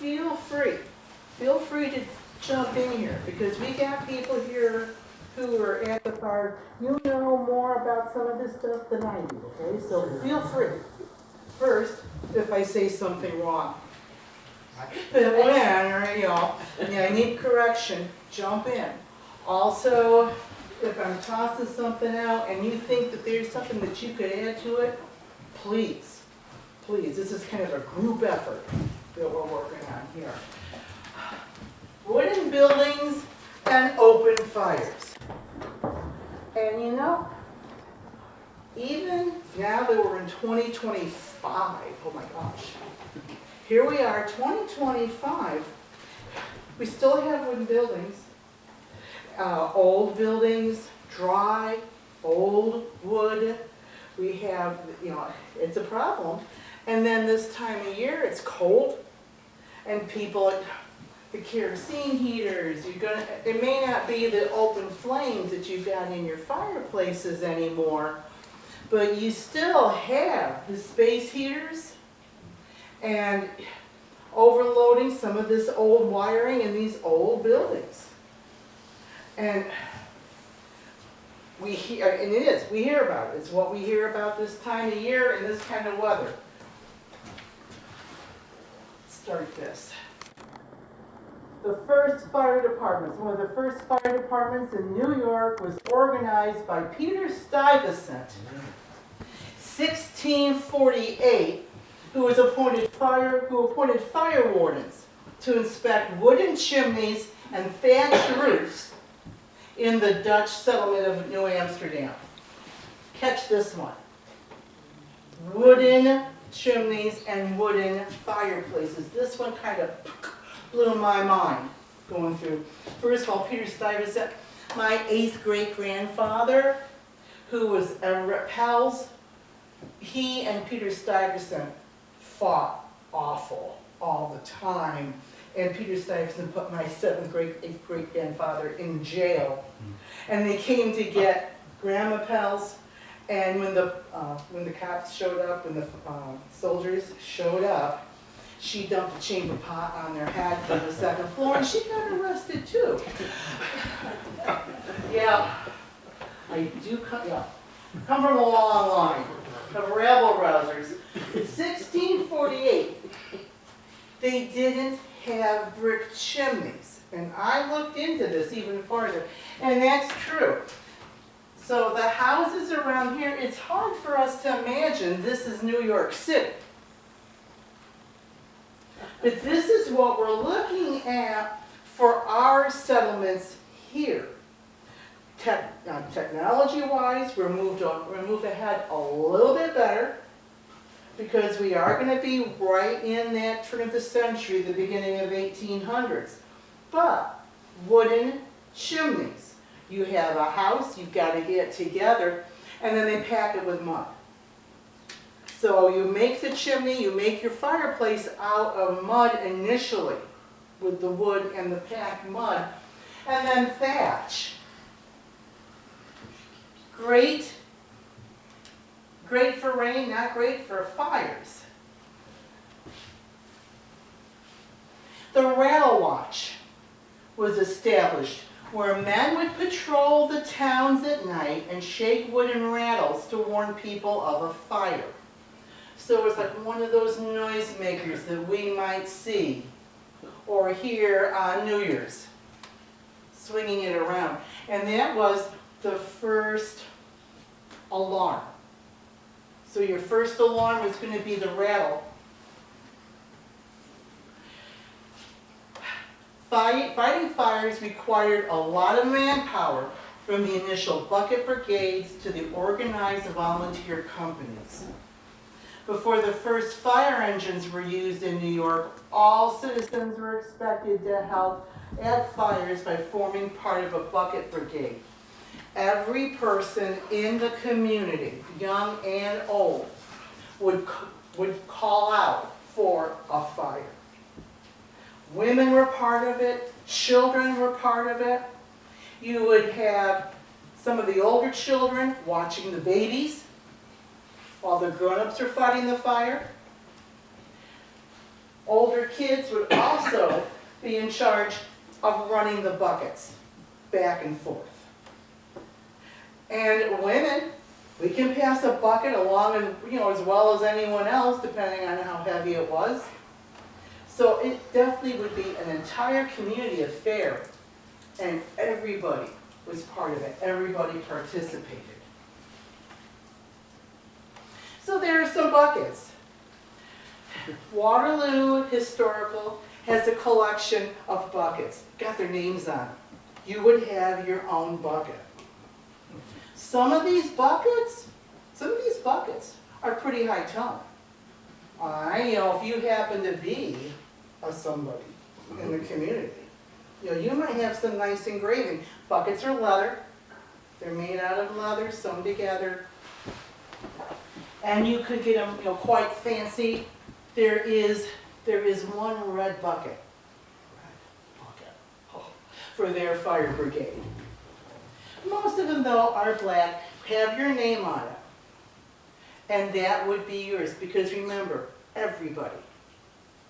feel free to jump in here, because we got people here who are at the fire. You know more about some of this stuff than I do, okay? So feel free. First, if I say something wrong. But when, you know, I need correction, jump in. Also, if I'm tossing something out and you think that there's something that you could add to it, please, please, this is kind of a group effort that we're working on here. Wooden buildings and open fires. And you know, even now that we're in 2025, oh my gosh, here we are, 2025, we still have wooden buildings, old buildings, dry, old wood. We have, you know, it's a problem. And then this time of year, it's cold, and people, the kerosene heaters, it may not be the open flames that you've got in your fireplaces anymore, but you still have the space heaters and overloading some of this old wiring in these old buildings. And we hear, and we hear about it. It's what we hear about this time of year and this kind of weather. Let's start this. The first fire departments, one of the first fire departments in New York was organized by Peter Stuyvesant, 1648, who appointed fire wardens to inspect wooden chimneys and thatched roofs in the Dutch settlement of New Amsterdam. Catch this one. Wooden chimneys and wooden fireplaces. This one kind of blew my mind going through. First of all, Peter Stuyvesant, my 8th great-grandfather, who was Everett pals, he and Peter Stuyvesant fought awful all the time. And Peter Stuyvesant put my 7th great-grandfather in jail. And they came to get Grandma Pels, and when the cops showed up, when the soldiers showed up, she dumped a chamber pot on their head from the 2nd floor, and she got arrested too. Yeah, I do come from a long line of rabble-rousers. In 1648, they didn't have brick chimneys. And I looked into this even farther, and that's true. So the houses around here, it's hard for us to imagine this is New York City. But this is what we're looking at for our settlements here. Technology-wise, we're moved ahead a little bit better, because we are going to be right in that turn of the century, the beginning of 1800s. But wooden chimneys. You have a house, you've got to get it together, and then they pack it with mud. So you make the chimney, you make your fireplace out of mud initially, with the wood and the packed mud, and then thatch. Great for rain, not great for fires. The rattle watch was established, where men would patrol the towns at night and shake wooden rattles to warn people of a fire. So it was like one of those noisemakers that we might see or hear on New Year's, swinging it around. And that was the first alarm. So your first alarm is going to be the rattle. Fighting fires required a lot of manpower, from the initial bucket brigades to the organized volunteer companies. Before the first fire engines were used in New York, all citizens were expected to help at fires by forming part of a bucket brigade. Every person in the community, young and old, would call out for a fire. Women were part of it, children were part of it. You would have some of the older children watching the babies while the grown-ups are fighting the fire. Older kids would also be in charge of running the buckets back and forth. And women, we can pass a bucket along as, as well as anyone else, depending on how heavy it was. So it definitely would be an entire community affair, and everybody was part of it. Everybody participated. So there are some buckets. Waterloo Historical has a collection of buckets. Got their names on it. You would have your own bucket. Some of these buckets are pretty high tone. If you happen to be a somebody in the community, you might have some nice engraving. Buckets are leather. They're made out of leather, sewn together. And you could get them, quite fancy. There is one red bucket. For their fire brigade. Most of them, though, are black, have your name on it. And that would be yours, because remember, everybody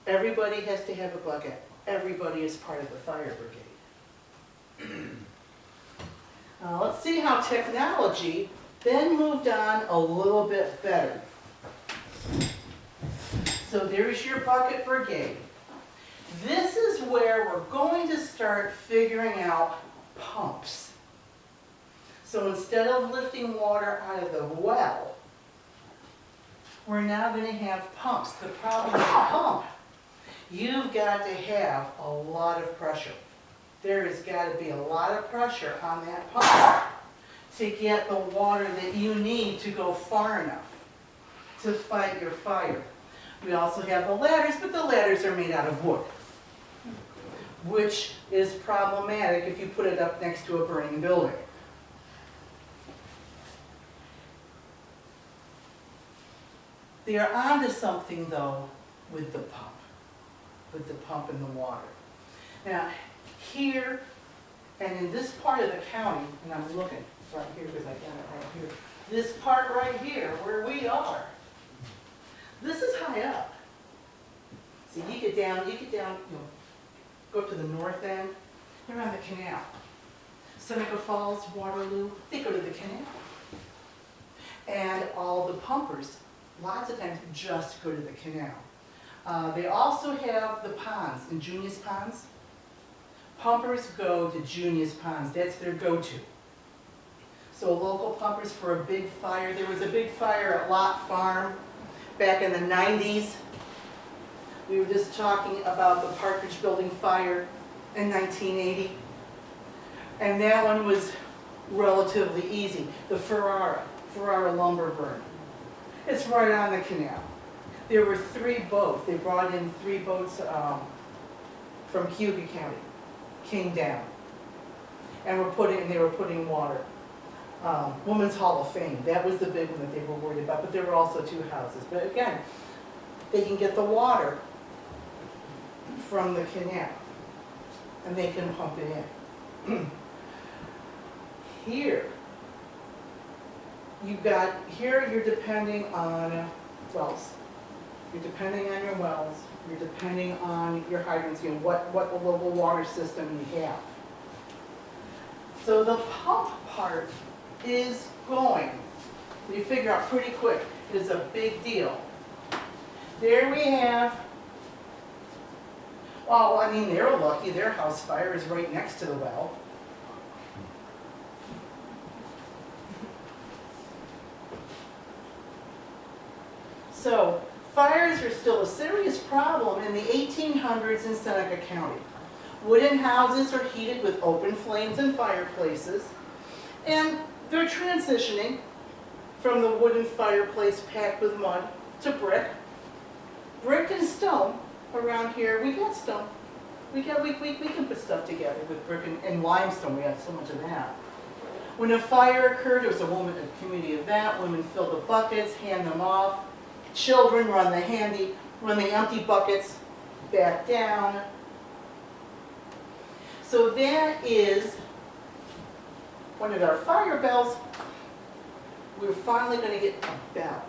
has to have a bucket. Everybody is part of the fire brigade. Now, let's see how technology then moved on a little bit better. So there's your bucket brigade. This is where we're going to start figuring out pumps. So instead of lifting water out of the well, we're now going to have pumps. The problem with a pump, you've got to have a lot of pressure. There has got to be a lot of pressure on that pump to get the water that you need to go far enough to fight your fire. We also have the ladders, but the ladders are made out of wood, which is problematic if you put it up next to a burning building. They are onto something, though, with the pump and the water. Now, here, and in this part of the county, and I'm looking right here because I got it right here, this part right here, where we are, this is high up. So you get down, go up to the north end, they're on the canal. Seneca Falls, Waterloo, they go to the canal. And all the pumpers, lots of times, just go to the canal. They also have the ponds, and Junius ponds. Pumpers go to Junius ponds, that's their go-to. So local pumpers for a big fire. There was a big fire at Lot Farm back in the 90s. We were just talking about the Partridge Building fire in 1980. And that one was relatively easy. The Ferrara lumber burn. It's right on the canal. There were 3 boats. They brought in 3 boats from Seneca County, came down, and they were putting water. Women's Hall of Fame, that was the big one that they were worried about, but there were also 2 houses. But again, they can get the water from the canal, and they can pump it in. Here you're depending on wells. You're depending on your wells. You're depending on your hydrants, what local water system you have. So the pump part is going. You figure out pretty quick. It is a big deal. There we have, well, I mean, they're lucky. Their house fire is right next to the well. So fires are still a serious problem in the 1800s in Seneca County. Wooden houses are heated with open flames and fireplaces, and they're transitioning from the wooden fireplace packed with mud to brick. Brick and stone. Around here, we got stone. We can put stuff together with brick and limestone. We have so much of that. When a fire occurred, there was a community event. Women fill the buckets, hand them off. Children run the empty buckets back down. So that is one of our fire bells. We're finally going to get a bell.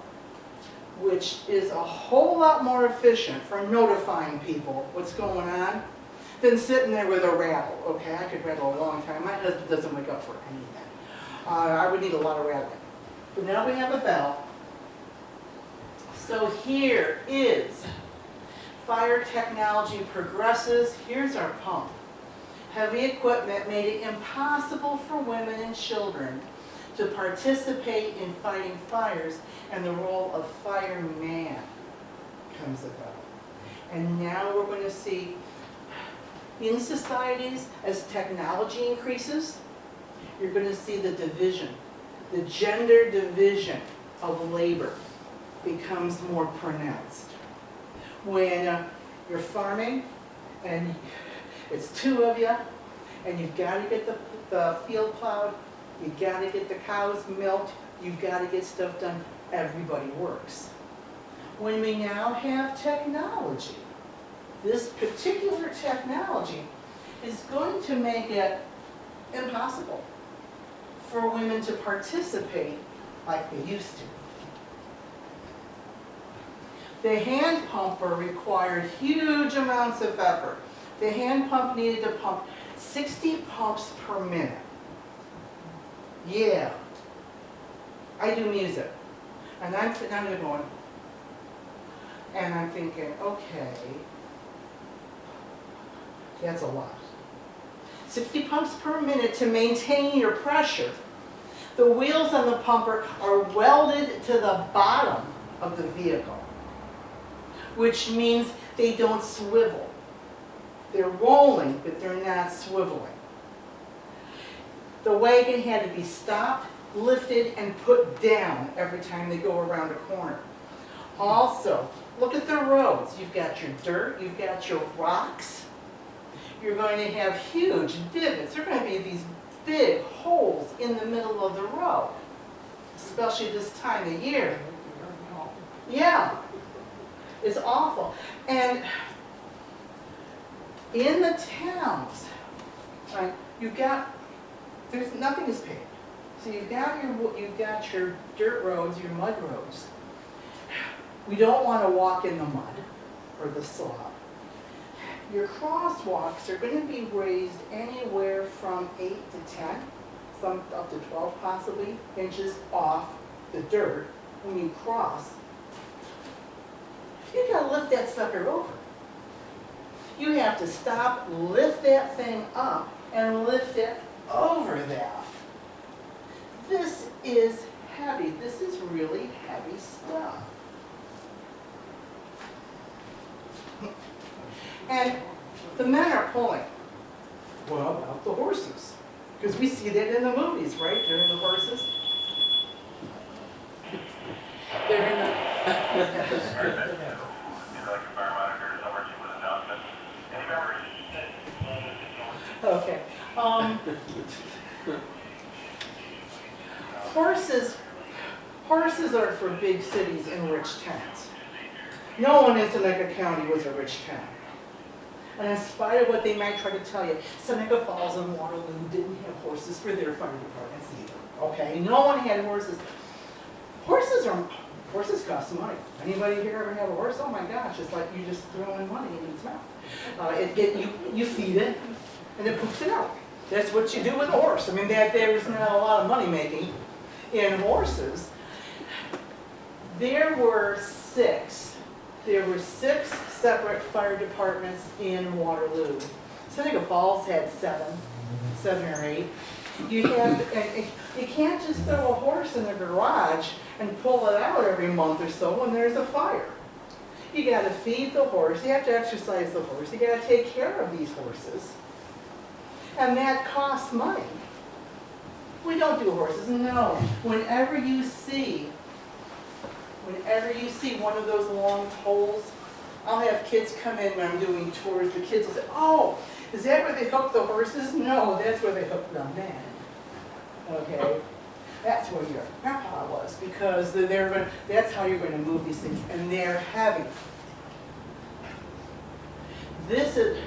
which is a whole lot more efficient for notifying people what's going on than sitting there with a rattle. Okay, I could rattle a long time. My husband doesn't wake up for anything. I would need a lot of rattling. But now we have a bell. So here is fire technology progresses. Here's our pump. Heavy equipment made it impossible for women and children to participate in fighting fires, and the role of fireman comes about. And now we're going to see in societies, as technology increases, you're going to see the division, the gender division of labor becomes more pronounced. When you're farming and it's two of you, and you've got to get the field plowed, you've got to get the cows milked, you've got to get stuff done, everybody works. When we now have technology, this particular technology is going to make it impossible for women to participate like they used to. The hand pumper required huge amounts of effort. The hand pump needed to pump 60 pumps per minute. Yeah. I do music. And I'm sitting down there going, and I'm thinking, okay, that's a lot. 60 pumps per minute to maintain your pressure. The wheels on the pumper are welded to the bottom of the vehicle, which means they don't swivel. They're rolling, but they're not swiveling. The wagon had to be stopped, lifted, and put down every time they go around a corner. Also, look at the roads. You've got your dirt, you've got your rocks. You're going to have huge divots. There are going to be these big holes in the middle of the road, especially this time of year. Yeah, it's awful. And in the towns, right, there's nothing is paved. So you've got your dirt roads, your mud roads. We don't want to walk in the mud or the slop. Your crosswalks are going to be raised anywhere from 8 to 10, some up to 12 possibly, inches off the dirt when you cross. You've got to lift that sucker over. You have to stop, lift that thing up, and lift it over that. This is heavy. This is really heavy stuff. And the men are pulling. What about the horses? Because we see that in the movies, right? They're in the horses. They're in the... Okay. Horses are for big cities and rich towns. No one in Seneca County was a rich town. And in spite of what they might try to tell you, Seneca Falls and Waterloo didn't have horses for their fire departments either. Okay? No one had horses. Horses cost money. Anybody here ever have a horse? Oh my gosh, it's like you just throwing money in its mouth. You feed it, and it poops it out. That's what you do with a horse. I mean, there's not a lot of money making in horses. There were six separate fire departments in Waterloo. Seneca Falls had seven or eight. You can't just throw a horse in the garage and pull it out every month or so when there's a fire. You got to feed the horse. You have to exercise the horse. You got to take care of these horses, and that costs money. We don't do horses. No. Whenever you see one of those long poles, I'll have kids come in when I'm doing tours. The kids will say, "Oh, is that where they hook the horses?" No, that's where they hook the men. Okay, that's where your grandpa was, because that's how you're going to move these things, and they're heavy. This is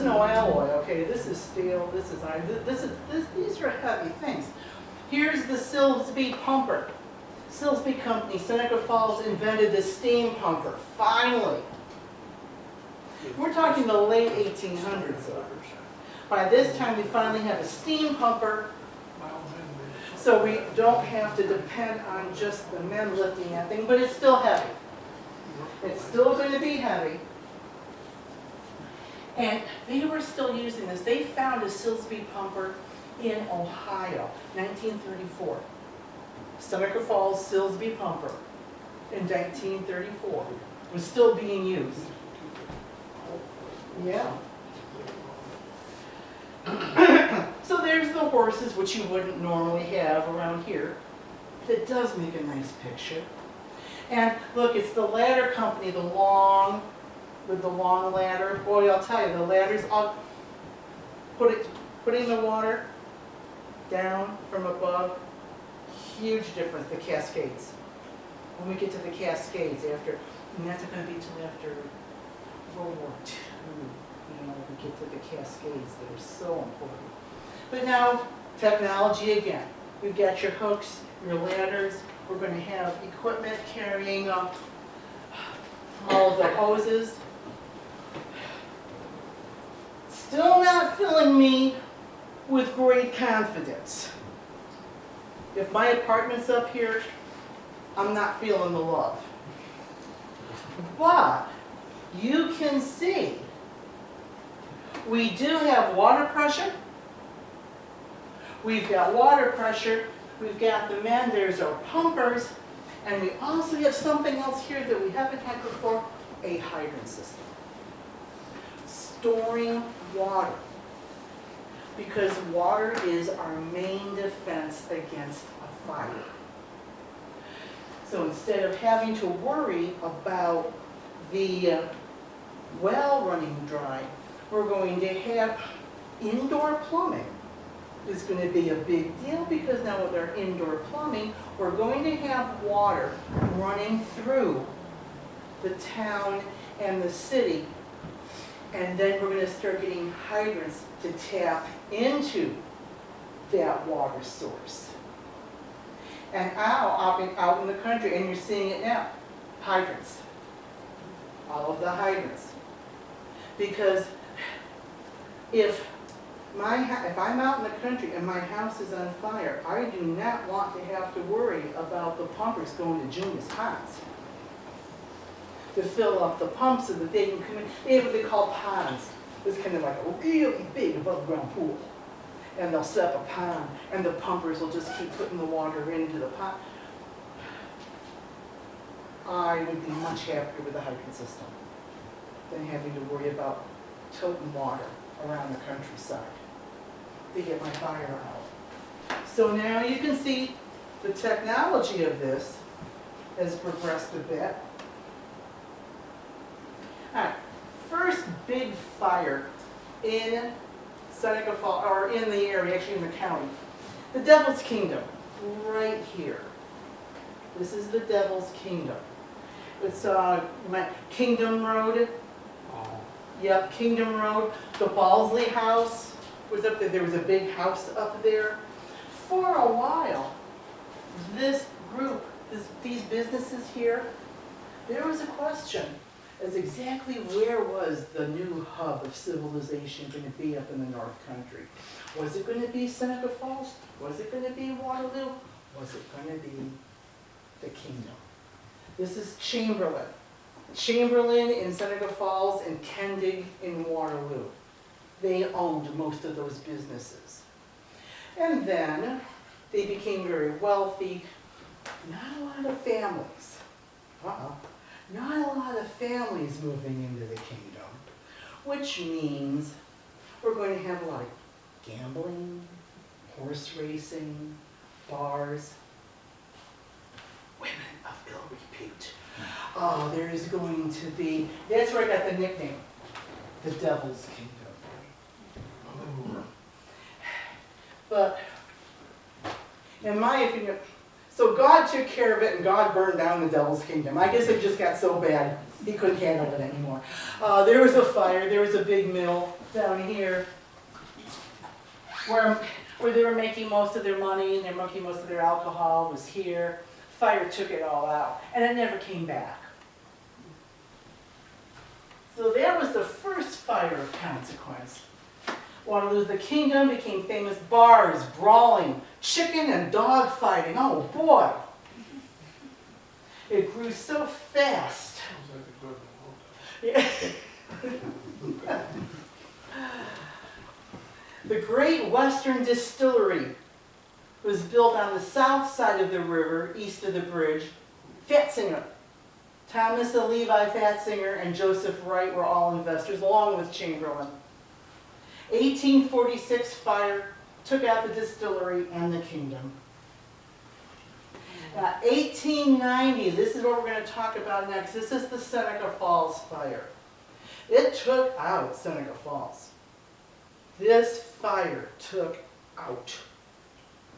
no alloy. Okay, this is steel. This is iron. These are heavy things. Here's the Silsby pumper. Silsby Company, Seneca Falls, invented the steam pumper, finally. We're talking the late 1800s. By this time, we finally have a steam pumper, so we don't have to depend on just the men lifting that thing, but it's still heavy. It's still going to be heavy. And they were still using this. They found a Silsby pumper in Ohio, 1934. Seneca Falls Silsby pumper in 1934 was still being used. Yeah. So there's the horses, which you wouldn't normally have around here. It does make a nice picture. And look, it's the ladder company, with the long ladder. Boy, I'll tell you, the ladder's up, putting the water down from above, huge difference, the Cascades. When we get to the Cascades after, and that's not going to be till after World War II, you know, we get to the Cascades that are so important. But now, technology again. We've got your hooks, your ladders. We're going to have equipment carrying all of the hoses. Still not filling me with great confidence. If my apartment's up here, I'm not feeling the love. But you can see we do have water pressure. We've got water pressure. We've got the Mynderse or pumpers. And we also have something else here that we haven't had before, a hydrant system. Storing water. Because water is our main defense against a fire. So instead of having to worry about the well running dry, we're going to have indoor plumbing. Is going to be a big deal because now with our indoor plumbing, we're going to have water running through the town and the city. And then we're going to start getting hydrants to tap into that water source. And out in the country, and you're seeing it now, hydrants. All of the hydrants. Because if I'm out in the country and my house is on fire, I do not want to have to worry about the pumpers going to Junius ponds to fill up the pumps so that they can come in. They have what they call ponds. It's kind of like a really big above ground pool. And they'll set up a pond, and the pumpers will just keep putting the water into the pond. I would be much happier with the hydrant system than having to worry about toting water around the countryside to get my fire out. So now you can see the technology of this has progressed a bit. All right, first big fire in Seneca Falls, or in the area, actually in the county. The Devil's Kingdom, right here. This is the Devil's Kingdom. It's Kingdom Road. Yep, Kingdom Road. The Balsley House was up there. There was a big house up there. For a while, this group, these businesses here, there was a question as exactly where was the new hub of civilization going to be up in the North Country. Was it going to be Seneca Falls? Was it going to be Waterloo? Was it going to be the Kingdom? This is Chamberlain. Chamberlain in Seneca Falls and Kendig in Waterloo. They owned most of those businesses. And then they became very wealthy. Not a lot of families. Not a lot of families moving into the kingdom. Which means we're going to have a lot of gambling, horse racing, bars, women of ill repute. Oh, there is going to be, that's where I got the nickname, the Devil's Kingdom. But, in my opinion, so God took care of it and God burned down the Devil's Kingdom. I guess it just got so bad he couldn't handle it anymore. There was a fire, there was a big mill down here where they were making most of their money and they're making most of their alcohol was here. fire took it all out, and it never came back. So that was the first fire of consequence. Waterloo, the kingdom, became famous bars, brawling, chicken and dog fighting. Oh boy. It grew so fast. Yeah. The Great Western Distillery was built on the south side of the river, east of the bridge. Fatzinger, Thomas and Levi Fatzinger and Joseph Wright were all investors, along with Chamberlain. 1846 fire took out the distillery and the kingdom. 1890, this is what we're going to talk about next. This is the Seneca Falls fire. It took out Seneca Falls. This fire took out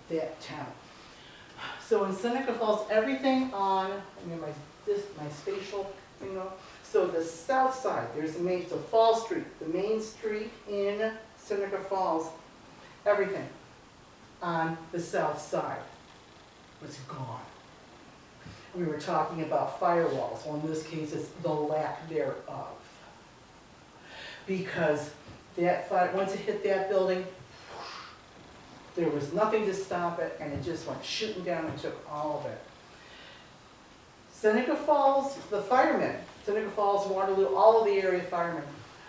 that town. So in Seneca Falls, everything on, my spatial thing, so the south side, there's the main, so Fall Street, the main street in Seneca Falls, everything on the south side was gone. We were talking about firewalls. Well, in this case, it's the lack thereof. Because that fire, once it hit that building, there was nothing to stop it, and it just went shooting down and took all of it. Seneca Falls, the firemen, Seneca Falls, Waterloo, all of the area firemen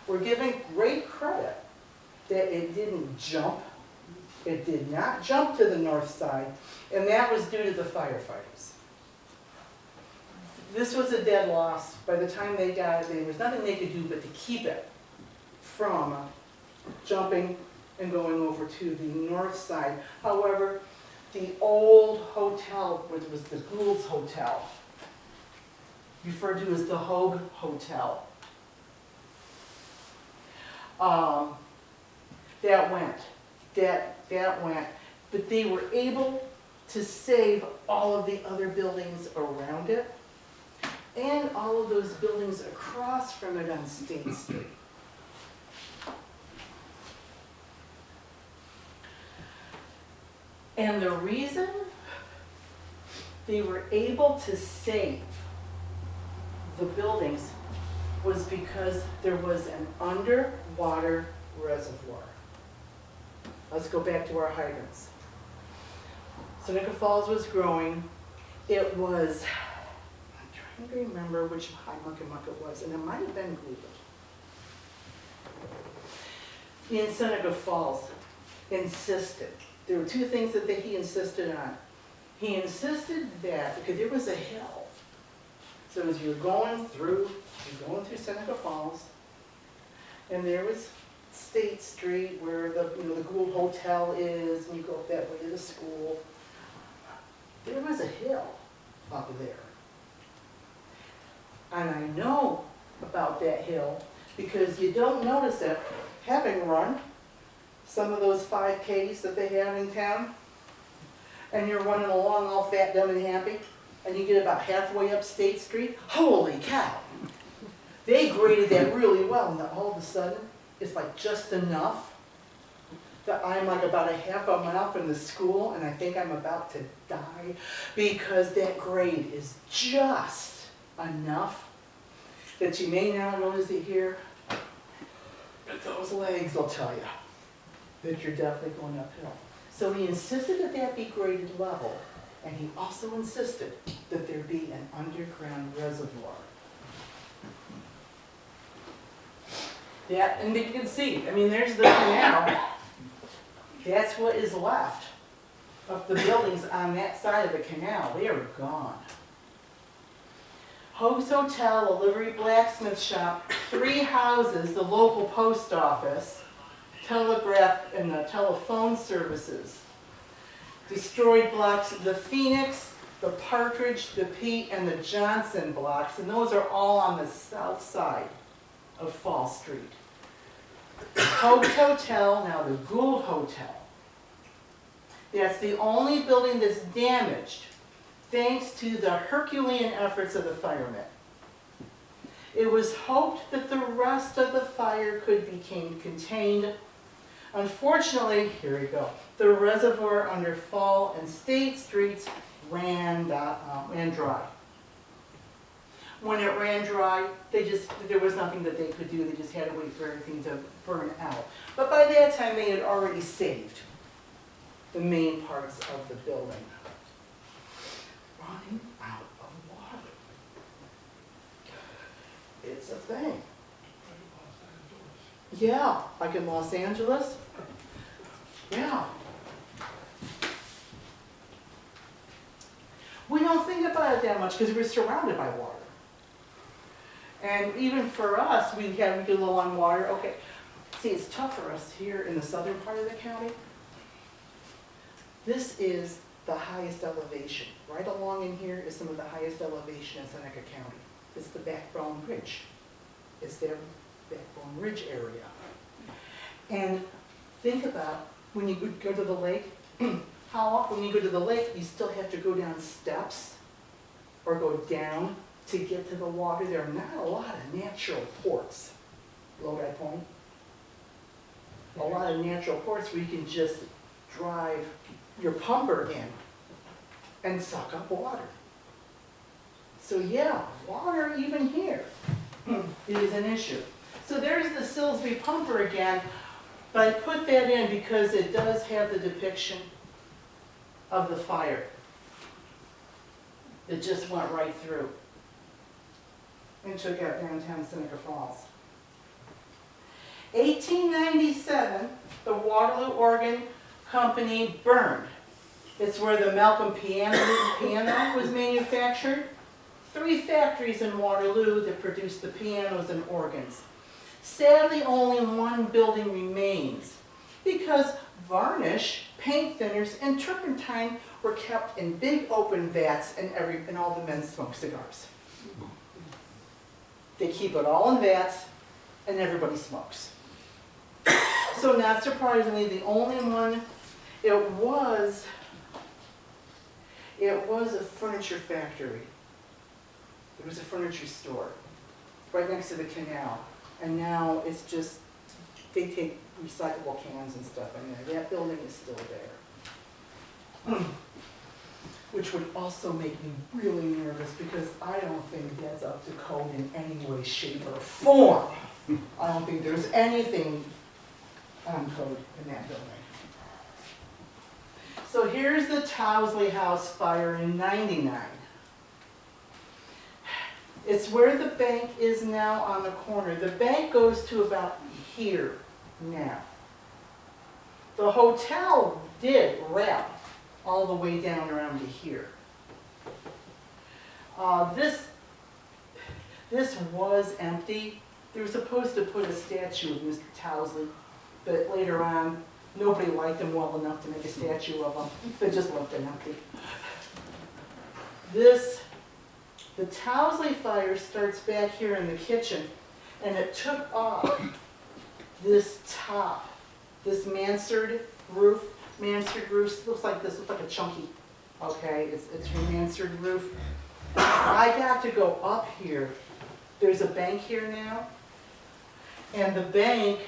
were given great credit that it didn't jump. It did not jump to the north side, and that was due to the firefighters. This was a dead loss. By the time they died, there was nothing they could do but to keep it from jumping and going over to the north side. However, the old hotel, which was the Gould's Hotel, referred to as the Hogue Hotel, that went, but they were able to save all of the other buildings around it and all of those buildings across from it on State Street. And the reason they were able to save the buildings was because there was an underwater reservoir. Let's go back to our hydrants. Seneca Falls was growing. It was, I'm trying to remember which high muck it was, and it might have been Gould's. In Seneca Falls, insisted. There were two things that he insisted on. He insisted that, because there was a hill. So as you're going through Seneca Falls, and there was State Street where the Gould Hotel is, and you go up that way to the school. There was a hill up there. And I know about that hill because you don't notice it, having run some of those 5Ks that they have in town, and you're running along all fat, dumb, and happy, and you get about halfway up State Street, holy cow! They graded that really well, and then all of a sudden, it's like just enough that I'm like about a half a mile from the school, and I think I'm about to die because that grade is just enough that you may not notice it here, but those legs will tell you that you're definitely going uphill. So he insisted that that be graded level, and he also insisted that there be an underground reservoir. Yeah, and you can see, I mean, there's the canal. That's what is left of the buildings on that side of the canal. They are gone. Hogue's Hotel, a livery blacksmith shop, 3 houses, the local post office, telegraph and the telephone services. Destroyed blocks, the Phoenix, the Partridge, the Pete, and the Johnson blocks, and those are all on the south side of Fall Street. Hogue's Hotel, now the Gould Hotel. That's the only building that's damaged thanks to the Herculean efforts of the firemen. It was hoped that the rest of the fire could be contained. Unfortunately, here we go, the reservoir under Fall and State Streets ran dry. When it ran dry, there was nothing that they could do. They just had to wait for everything to burn out. But by that time, they had already saved the main parts of the building. Running out of water. It's a thing. Yeah, like in Los Angeles. Yeah. We don't think about it that much because we're surrounded by water. And even for us, we get low on water. Okay, see, it's tough for us here in the southern part of the county. This is the highest elevation. Right along in here is some of the highest elevation in Seneca County. It's the Backbone Ridge. It's their Backbone Ridge area. And think about when you go to the lake, how often when you go to the lake, you still have to go down steps or go down to get to the water. There are not a lot of natural ports, Lodi Point. A lot of natural ports where you can just drive your pumper in and suck up water. So yeah, water even here is an issue. So there's the Silsby pumper again, but I put that in because it does have the depiction of the fire. It just went right through and took out downtown Seneca Falls. 1897, the Waterloo Organ Company burned. It's where the Malcolm piano was manufactured. 3 factories in Waterloo that produced the pianos and organs. Sadly, only 1 building remains because varnish, paint thinners, and turpentine were kept in big open vats and all the men smoked cigars. They keep it all in vats and everybody smokes. So not surprisingly, the only one, it was a furniture factory. It was a furniture store right next to the canal. And now it's just, they take recyclable cans and stuff in there. That building is still there. Which would also make me really nervous because I don't think that's up to code in any way, shape, or form. I don't think there's anything on code in that building. So here's the Towsley House fire in '99. It's where the bank is now on the corner. The bank goes to about here now. The hotel did wrap all the way down around to here. This was empty. They were supposed to put a statue of Mr. Towsley, but later on, nobody liked him well enough to make a statue of him. They just left it empty. The Towsley fire starts back here in the kitchen, and it took off this top, this mansard roof. Mansard roof looks like this, looks like a chunky, okay? It's your mansard roof. I got to go up here. There's a bank here now, and the bank,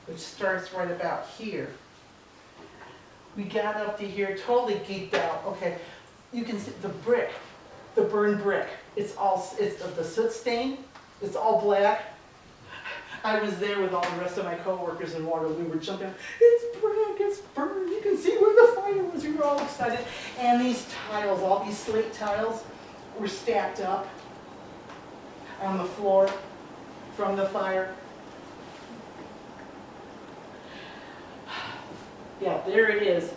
which starts right about here, we got up to here, totally geeked out. Okay, you can see the brick. The burned brick. It's the soot stain. It's all black. I was there with all the rest of my coworkers in Waterloo. We were jumping. It's brick. It's burned. You can see where the fire was. We were all excited. And these tiles, all these slate tiles, were stacked up on the floor from the fire. Yeah, there it is.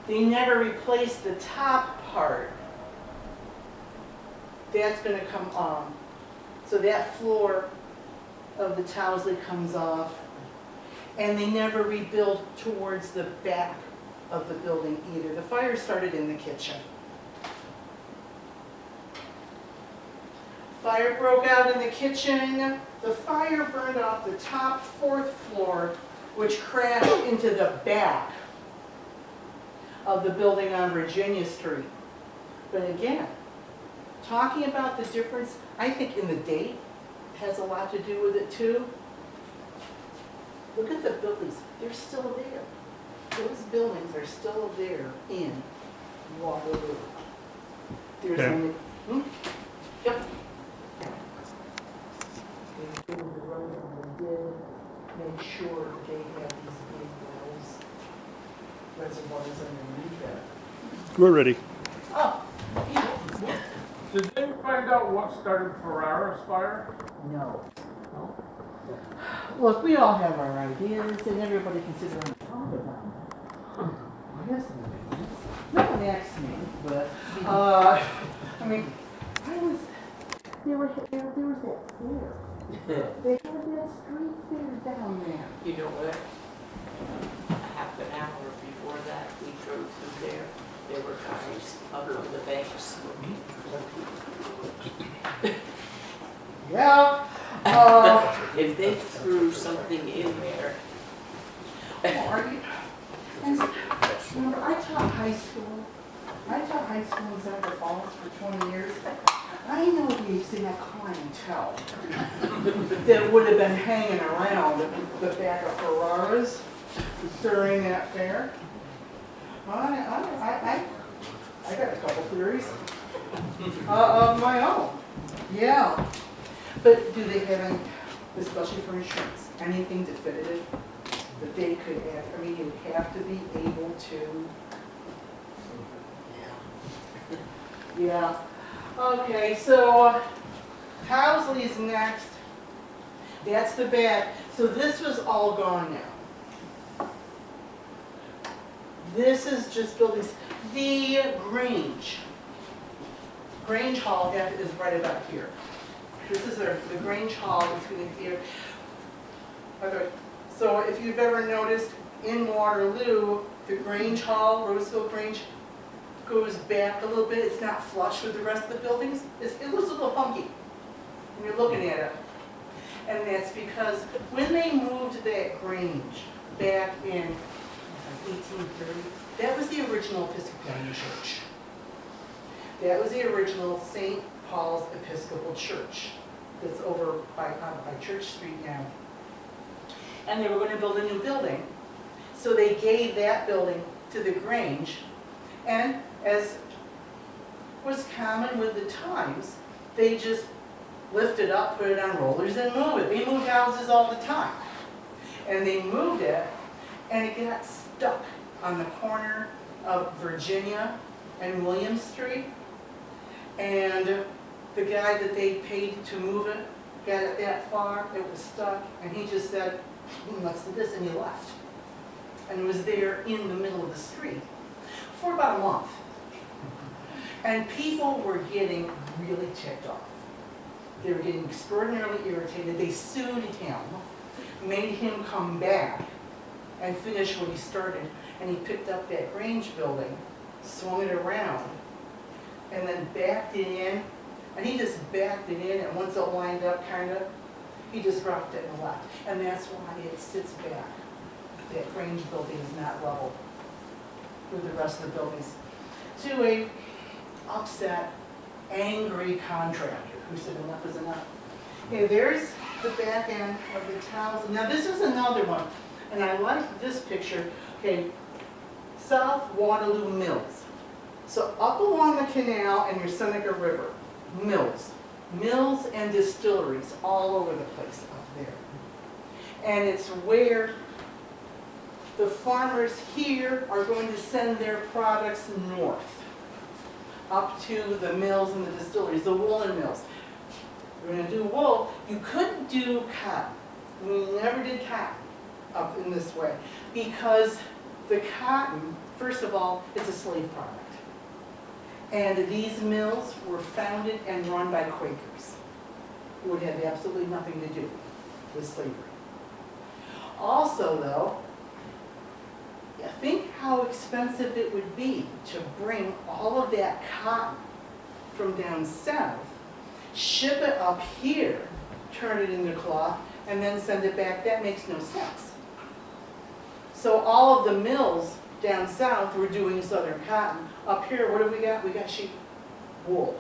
They never replaced the top part. That's going to come on. So that floor of the Towsley comes off. And they never rebuild towards the back of the building either. The fire started in the kitchen. Fire broke out in the kitchen. The fire burned off the top 4th floor, which crashed into the back of the building on Virginia Street. But again, talking about the difference, I think in the date has a lot to do with it too. Look at the buildings, they're still there. Those buildings are still there in Waterloo. There's Okay. only, yep. They built the road and they did make sure that they had these big wells, reservoirs underneath that. We're ready. Oh, yeah. Did they find out what started Ferrara's fire? No. Look, we all have our ideas, and everybody can sit around and talk about them. I have some opinions. No one asked me, but, I mean, there was that fair. They had that street fair down there. You know what? Half an hour before that, we drove through there. There were guys up on the bank smoking. Yeah. If they threw something in there, Are you? And remember, I taught high school. I taught high school in Seneca Falls for 20 years. I know the exact clientele that would have been hanging around the back of Ferraras during that fair. I got a couple theories of my own. Yeah. But do they have any, especially for insurance, anything definitive that they could have? I mean, you have to be able to. Yeah. Okay, so Towsley's next. That's the back. So this was all gone now. This is just buildings. The Grange Hall is right about here. This is the Grange Hall between here. Okay. So if you've ever noticed in Waterloo, the Grange Hall, Roseville Grange, goes back a little bit. It's not flush with the rest of the buildings. It looks a little funky when you're looking at it. And that's because when they moved that Grange back in 1830, that was the original Episcopalian church. That was the original St. Paul's Episcopal Church that's over by Church Street now. And they were going to build a new building. So they gave that building to the Grange. And as was common with the times, they just lift it up, put it on rollers, and move it. They moved houses all the time. And they moved it, and it got stuck on the corner of Virginia and William Street. And the guy that they paid to move it got it that far, it was stuck, and he just said, let's do this, and he left. And it was there in the middle of the street for about a month. And people were getting really ticked off. They were getting extraordinarily irritated. They sued him, made him come back and finish what he started. And he picked up that Grange building, swung it around, and then backed it in. And he just backed it in, and once it lined up, kind of, he just dropped it and left. And that's why it sits back. That Grange building is not level with the rest of the buildings. To a upset, angry contractor who said enough is enough. Okay, there's the back end of the towels. Now this is another one, and I like this picture. Okay, South Waterloo Mills. So up along the canal and your Seneca River, mills. Mills and distilleries all over the place up there. And it's where the farmers here are going to send their products north, up to the mills and the distilleries, the woolen mills. We're going to do wool. You couldn't do cotton. We never did cotton up in this way because the cotton, first of all, it's a slave product. And these mills were founded and run by Quakers who would have absolutely nothing to do with slavery. Also, though, think how expensive it would be to bring all of that cotton from down south, ship it up here, turn it into cloth, and then send it back. That makes no sense. So all of the mills down south were doing southern cotton. Up here, what do we got? We got sheep. Wool.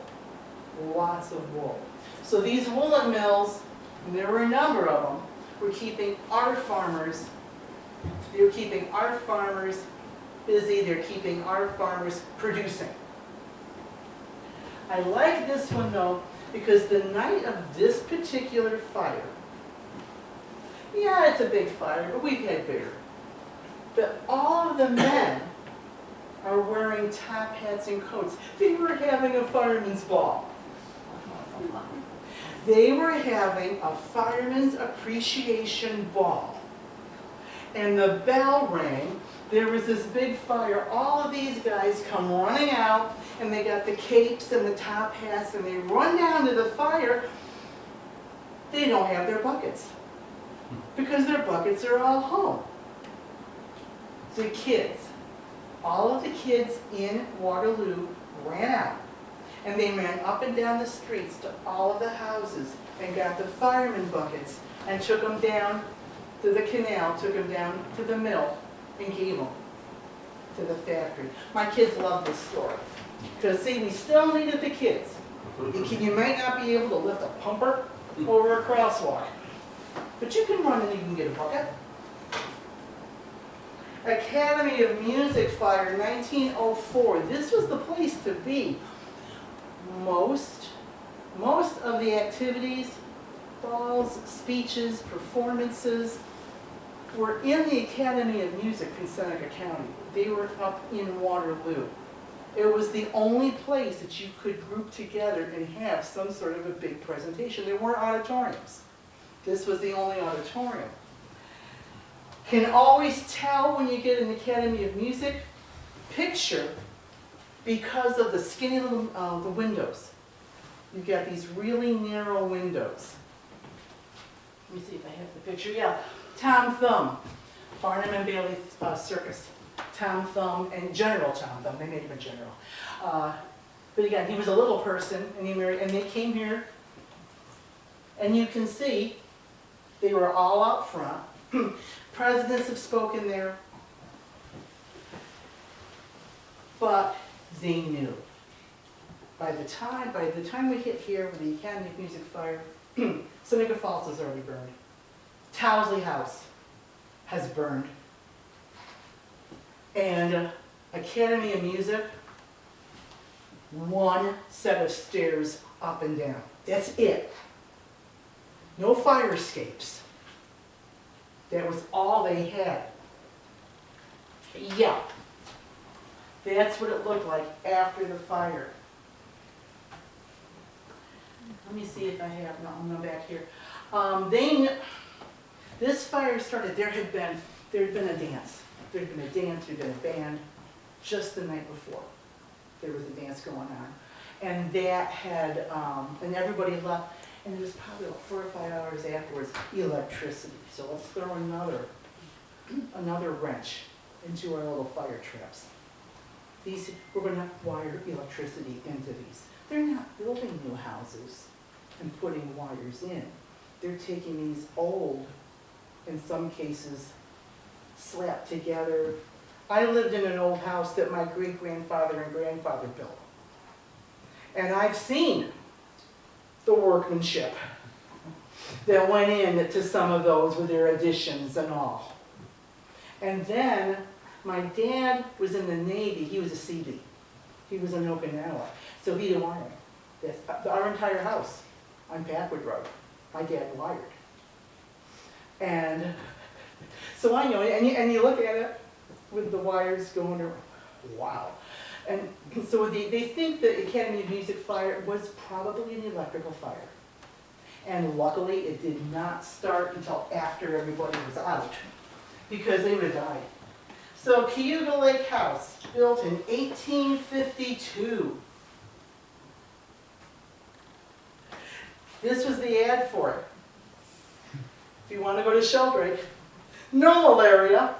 Lots of wool. So these woolen mills, and there were a number of them, were keeping our farmers, they're keeping our farmers busy, they're keeping our farmers producing. I like this one though, because the night of this particular fire, yeah, it's a big fire, but we've had bigger. But all of the men are wearing top hats and coats. They were having a fireman's ball. They were having a fireman's appreciation ball. And the bell rang. There was this big fire. All of these guys come running out, and they got the capes and the top hats, and they run down to the fire. They don't have their buckets, because their buckets are all home. The kids, all of the kids in Waterloo ran out, and they ran up and down the streets to all of the houses and got the fireman buckets and took them down to the canal, took them down to the mill and gave them to the factory. My kids love this story, because see, we still needed the kids. You might not be able to lift a pumper over a crosswalk, but you can run and you can get a bucket. Academy of Music fire, 1904. This was the place to be. Most of the activities, balls, speeches, performances, were in the Academy of Music in Seneca County. They were up in Waterloo. It was the only place that you could group together and have some sort of a big presentation. There weren't auditoriums. This was the only auditorium. Can always tell when you get an Academy of Music picture because of the skinny little the windows. You've got these really narrow windows. Let me see if I have the picture. Yeah, Tom Thumb, Barnum and Bailey Circus. Tom Thumb and General Tom Thumb. They made him a general. But again, he was a little person, and he married, and they came here. And you can see they were all out front. Presidents have spoken there, but they knew. By the time we hit here with the Academy of Music fire, Seneca Falls has already burned. Towsley House has burned. And Academy of Music, one set of stairs up and down. That's it. No fire escapes. That was all they had. Yeah. That's what it looked like after the fire. Let me see if I have, no, I'm not back here. This fire started, there had been a dance. There had been a dance, there had been a band, just the night before. There was a dance going on. And that had, and everybody left, and it was probably like 4 or 5 hours afterwards, electricity. So let's throw another wrench into our little fire traps. We're going to wire electricity into these. They're not building new houses and putting wires in. They're taking these old, in some cases, slapped together. I lived in an old house that my great-grandfather and grandfather built. And I've seen the workmanship that went into some of those with their additions and all. And then my dad was in the Navy. He was a CD. He was in Okinawa. So he did wiring. Yes, our entire house on Packwood Road, my dad wired. And so I know, and you look at it with the wires going around. Wow. And so they think the Academy of Music fire was probably an electrical fire. And luckily it did not start until after everybody was out, because they would have died. So Cayuga Lake House, built in 1852. This was the ad for it. If you want to go to Sheldrake, no malaria.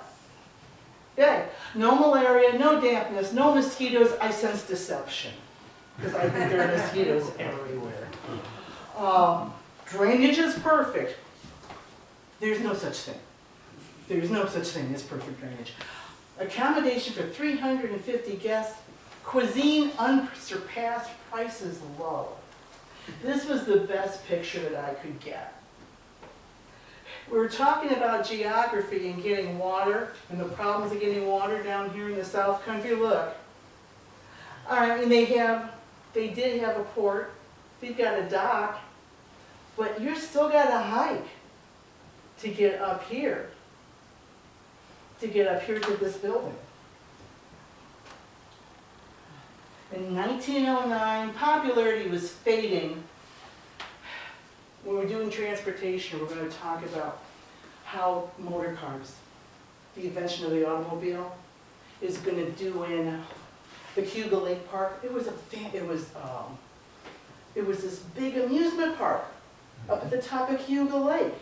Okay, no malaria, no dampness, no mosquitoes. I sense deception, because I think there are mosquitoes everywhere. Drainage is perfect. There's no such thing. There's no such thing as perfect drainage. Accommodation for 350 guests. Cuisine unsurpassed, prices low. This was the best picture that I could get. We were talking about geography and getting water and the problems of getting water down here in the South Country. Look, I mean, they have They did have a port, they've got a dock, but you're still got to hike to get up here. To get up here to this building. In 1909, popularity was fading. When we're doing transportation, we're going to talk about how motor cars, the invention of the automobile, is going to do in the Cuba Lake Park. It was this big amusement park up at the top of Cuba Lake.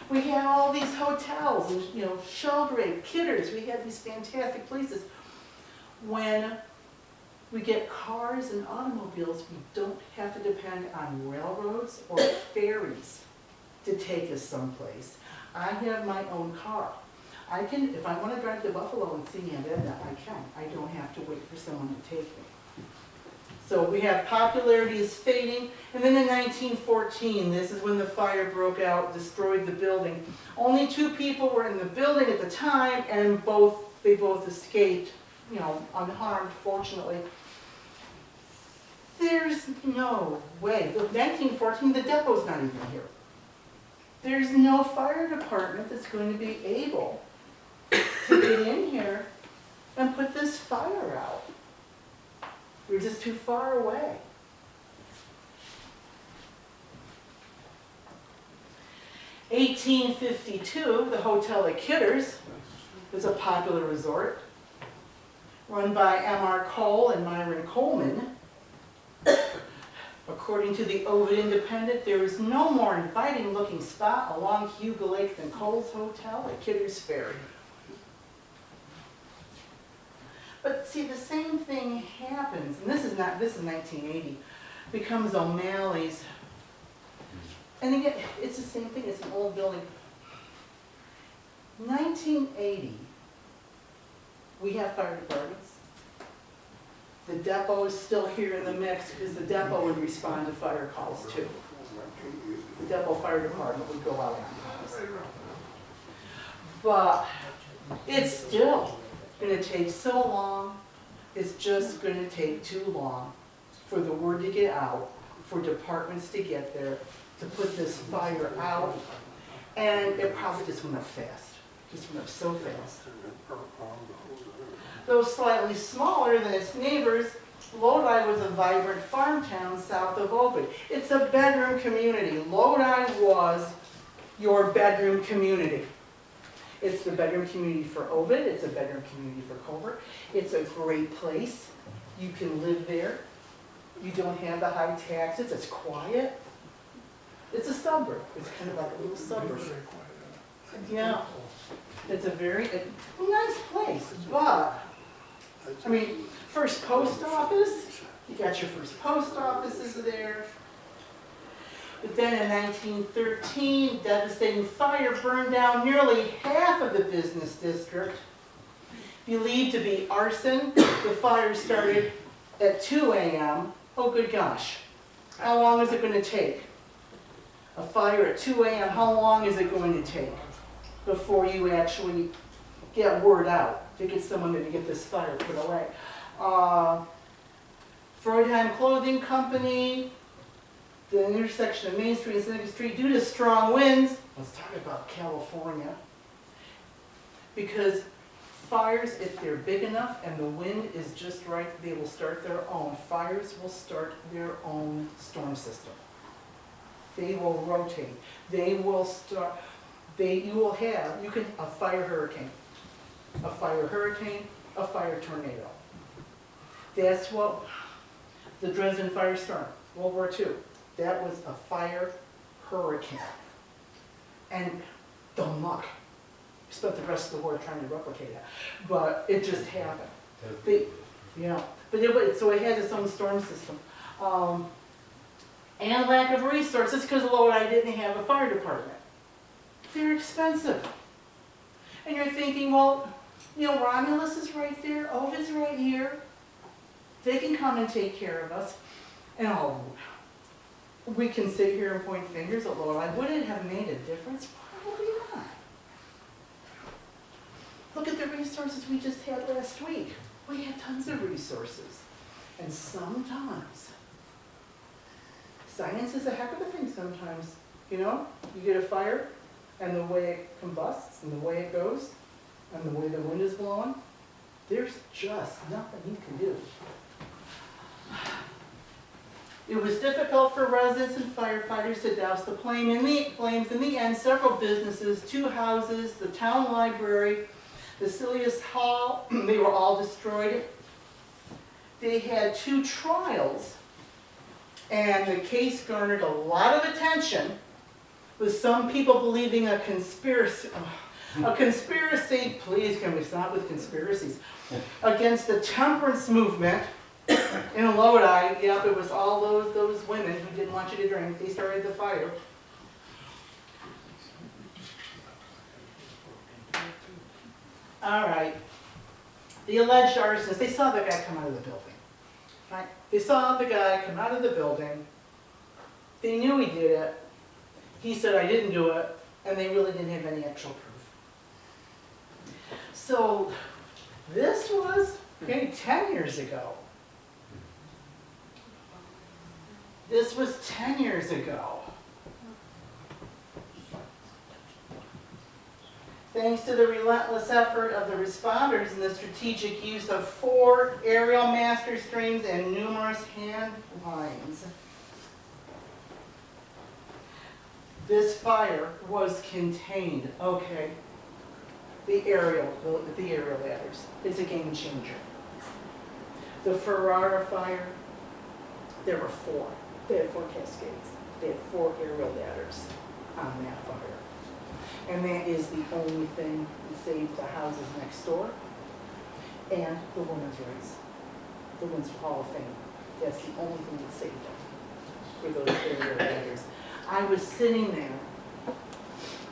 We had all these hotels, and, you know, Sheldrake, Kidders. We had these fantastic places. When we get cars and automobiles, we don't have to depend on railroads or ferries to take us someplace. I have my own car. I can, if I want to drive to Buffalo and see Aunt Edna, I can. I don't have to wait for someone to take me. So we have popularity is fading, and then in 1914, this is when the fire broke out, destroyed the building. Only 2 people were in the building at the time, and they both escaped, you know, unharmed, fortunately. There's no way. 1914, the depot's not even here. There's no fire department that's going to be able to get in here and put this fire out. We're just too far away. In 1852, the Hotel at Kidders was a popular resort run by M.R. Cole and Myron Coleman. According to the Ovid Independent, there is no more inviting looking spot along Cuba Lake than Cole's Hotel at Kidders Ferry. But see, the same thing happens, and this is 1980, becomes O'Malley's. And again, it's the same thing, it's an old building. 1980, we have fire departments. The depot is still here in the mix because the depot would respond to fire calls too. The depot fire department would go out on calls. But it's still going to take so long. It's just going to take too long for the word to get out, for departments to get there, to put this fire out. And it probably just went up fast. Just went up so fast. Though slightly smaller than its neighbors, Lodi was a vibrant farm town south of Ovid. It's a bedroom community. Lodi was your bedroom community. It's the bedroom community for Ovid. It's a bedroom community for Culver. It's a great place. You can live there. You don't have the high taxes. It's quiet. It's a suburb. It's kind of like a little suburb. Yeah. It's a very nice place, but I mean, first post office, you got your first post offices there. But then in 1913, devastating fire burned down nearly half of the business district. Believed to be arson, the fire started at 2 a.m. Oh, good gosh. How long is it going to take? A fire at 2 a.m., how long is it going to take before you actually get word out to get someone to get this fire put away? Freudheim Clothing Company, the intersection of Main Street and Seneca Street, due to strong winds. Let's talk about California. Because fires, if they're big enough and the wind is just right, they will start their own. Fires will start their own storm system. They will rotate. They will start, you can, a fire hurricane, a fire tornado. That's what the Dresden firestorm, World War II, that was a fire hurricane. And dumb luck. We spent the rest of the war trying to replicate that. But it just happened. So it had its own storm system. And lack of resources, because Lodi didn't have a fire department. They're expensive. And you're thinking, well, you know, Romulus is right there, Ovid's right here. They can come and take care of us. And we can sit here and point fingers at Lodi. Would it have made a difference? Probably not. Look at the resources we just had last week. We had tons of resources. And sometimes, science is a heck of a thing sometimes. You know, you get a fire, and the way it combusts, and the way it goes, and the way the wind is blowing, there's just nothing you can do. It was difficult for residents and firefighters to douse the flames. In the end, several businesses, 2 houses, the town library, the Silsby Hall, they were all destroyed. They had 2 trials, and the case garnered a lot of attention, with some people believing a conspiracy, please can we stop with conspiracies, against the temperance movement in Lodi. Yep, it was all those women who didn't want you to drink. They started the fire. All right. The alleged arsonists, they saw the guy come out of the building. Right? They saw the guy come out of the building. They knew he did it. He said, I didn't do it. And they really didn't have any actual proof. So this was maybe 10 years ago. This was 10 years ago. Thanks to the relentless effort of the responders and the strategic use of 4 aerial master streams and numerous hand lines, this fire was contained. Okay, the aerial ladders. It's a game changer. The Ferrara fire, there were 4. They had 4 cascades. They had 4 aerial ladders on that fire. And that is the only thing that saved the houses next door and the women's rights, the Women's Hall of Fame. That's the only thing that saved them for those aerial ladders. I was sitting there,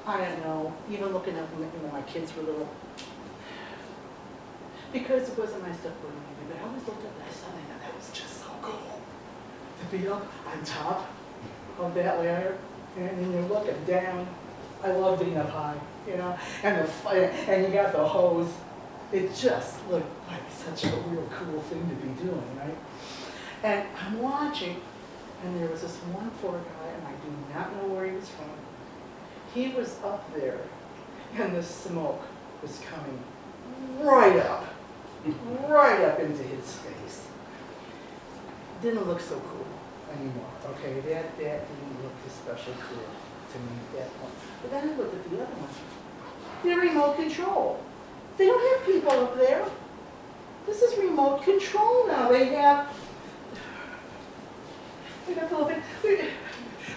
I don't know, even looking up when my kids were little, because it wasn't my stuff burning me, but I always looked up and I saw that, and that was just so cool to be up on top of that ladder, and then you're looking down. I love being up high, you know, and the fire, and you got the hose. It just looked like such a real cool thing to be doing, right? And I'm watching, and there was this one poor guy, and I do not know where he was from. He was up there, and the smoke was coming right up into his face. Didn't look so cool anymore, okay? That didn't look especially cool to me at that point. But then I looked at the other one. They're remote control. They don't have people up there. This is remote control now. They have the little thing.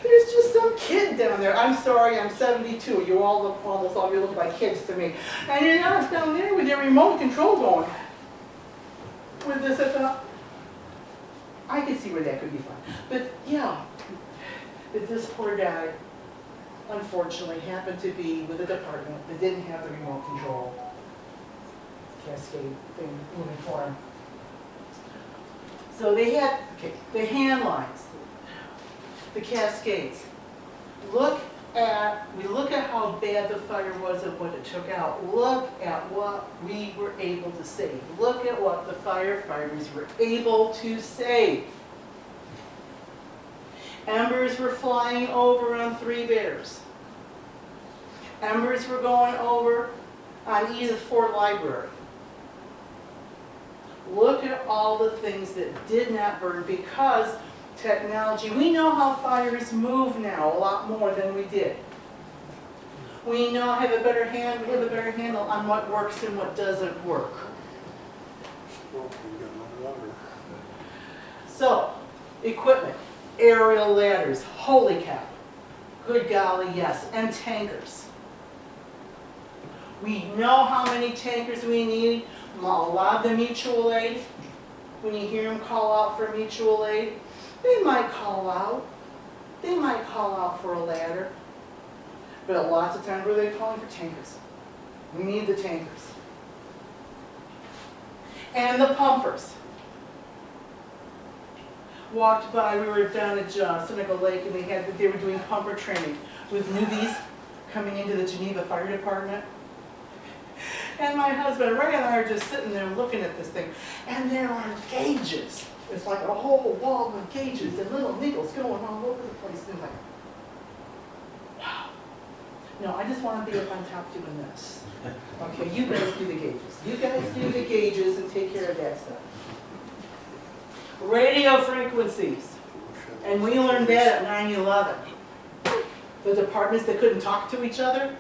There's just some kid down there. I'm sorry, I'm 72. You all look, almost all you look like kids to me. And you're not down there with your remote control going. With this at the, I can see where that could be fun. But yeah, but this poor guy, unfortunately, happened to be with a department that didn't have the remote control cascade thing moving for him. So they had the hand lines, the cascades. We look at how bad the fire was and what it took out. Look at what we were able to save. Look at what the firefighters were able to save. Embers were flying over on 3 Bears. Embers were going over on Edith Ford Library. Look at all the things that did not burn because technology. We know how fires move now a lot more than we did. We know we have a better handle on what works and what doesn't work. So, equipment, aerial ladders, holy cow, good golly, yes, and tankers. We know how many tankers we need. A lot of the mutual aid, when you hear them call out for mutual aid, they might call out. They might call out for a ladder. But lots of times, where are they calling for tankers? We need the tankers. And the pumpers. Walked by, we were down at Seneca Lake, and they were doing pumper training with newbies coming into the Geneva Fire Department. And my husband Ray and I are just sitting there looking at this thing, and there are gauges. It's like a whole wall of gauges and little needles going all over the place. And like, wow. No, I just want to be up on top doing this. Okay, you guys do the gauges. You guys do the gauges and take care of that stuff. Radio frequencies. And we learned that at 9/11. The departments that couldn't talk to each other.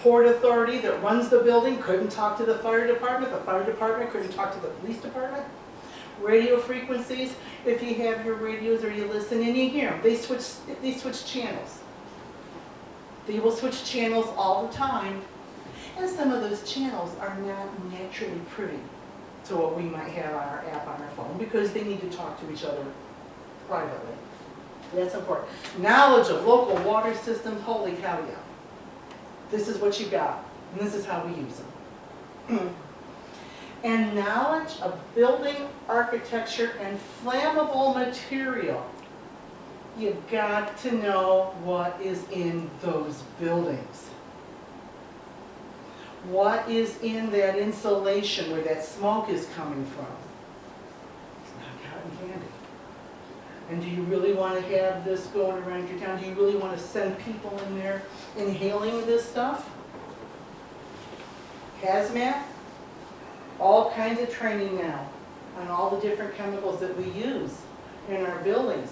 Port Authority that runs the building couldn't talk to the fire department. The fire department couldn't talk to the police department. Radio frequencies, if you have your radios or you listen and you hear them, they switch channels. They will switch channels all the time. And some of those channels are not naturally privy to what we might have on our app on our phone because they need to talk to each other privately. That's important. Knowledge of local water systems, holy cow, yeah. This is what you got, and this is how we use them. And knowledge of building architecture and flammable material. You've got to know what is in those buildings. What is in that insulation where that smoke is coming from? It's not cotton candy. And do you really want to have this going around your town? Do you really want to send people in there inhaling this stuff? Hazmat? All kinds of training now on all the different chemicals that we use in our buildings.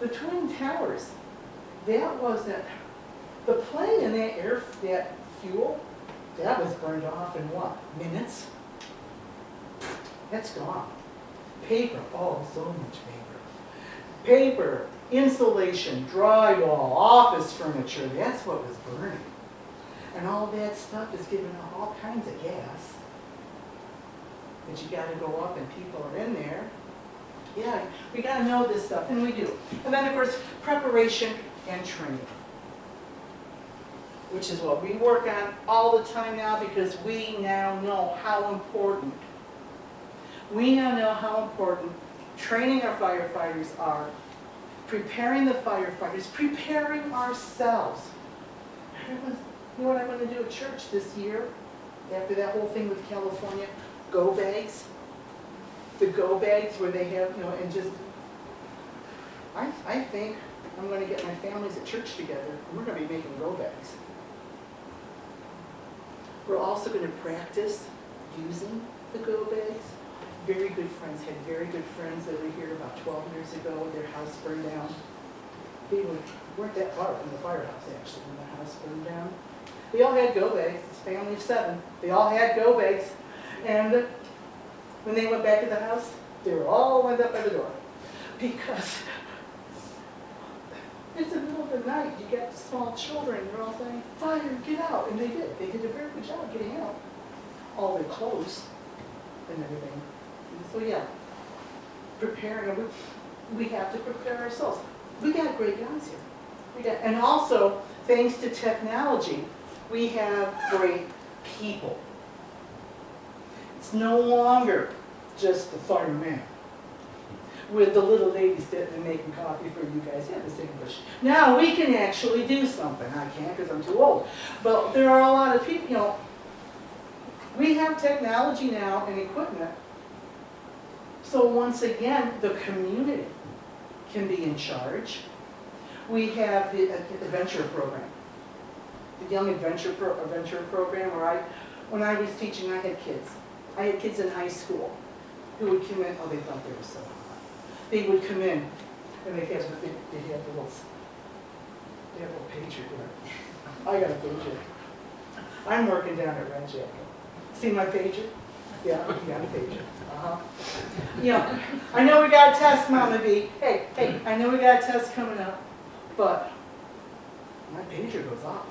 The Twin Towers, that wasn't, the plane and that fuel, that was burned off in what, minutes? That's gone. Paper, oh, so much paper. Paper, insulation, drywall, office furniture, that's what was burning. And all that stuff is giving off all kinds of gas. But you got to go up and people are in there. Yeah, we got to know this stuff, and we do. And then, of course, preparation and training, which is what we work on all the time now because we now know how important. We now know how important training our firefighters are, preparing the firefighters, preparing ourselves. You know what I'm going to do at church this year, after that whole thing with California? Go bags. The go bags where they have, and just, I think I'm going to get my families at church together, and we're going to be making go bags. We're also going to practice using the go bags. Very good friends, had very good friends that were here about 12 years ago. Their house burned down. They weren't that far from the firehouse, actually, when the house burned down. They all had go bags. It's a family of 7. They all had go bags. And when they went back to the house, they were all lined up by the door. Because it's the middle of the night. You got small children. They're all saying, fire, get out. And they did. They did a very good job getting out. All their clothes and everything. And so yeah, preparing. We have to prepare ourselves. We got great guys here. And also, thanks to technology, we have great people. It's no longer just the fireman with the little ladies sitting and making coffee for you guys. Yeah, this English. Now we can actually do something. I can't because I'm too old. But there are a lot of people, we have technology now and equipment. So once again, the community can be in charge. We have the adventure program. The Young Adventure program where when I was teaching, I had kids. I had kids in high school who would come in. Oh, they thought they were so hot. They would come in and they had a little pager here. I got a pager. I'm working down at Red Jacket. See my pager? Yeah, you got a pager. Yeah, I know we got a test, Mama B. Hey, I know we got a test coming up, but my pager goes off.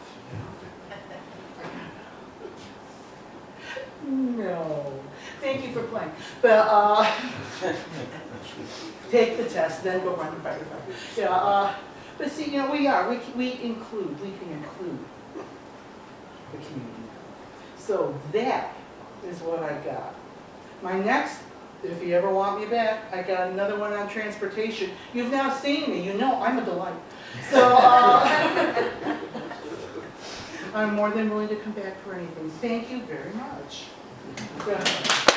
No. Thank you for playing. But take the test, then go run the firefighter. Yeah. But see, we can include the community. So that is what I got. My next, if you ever want me back, I got another one on transportation. You've now seen me. You know I'm a delight. So I'm more than willing to come back for anything. Thank you very much. Go ahead.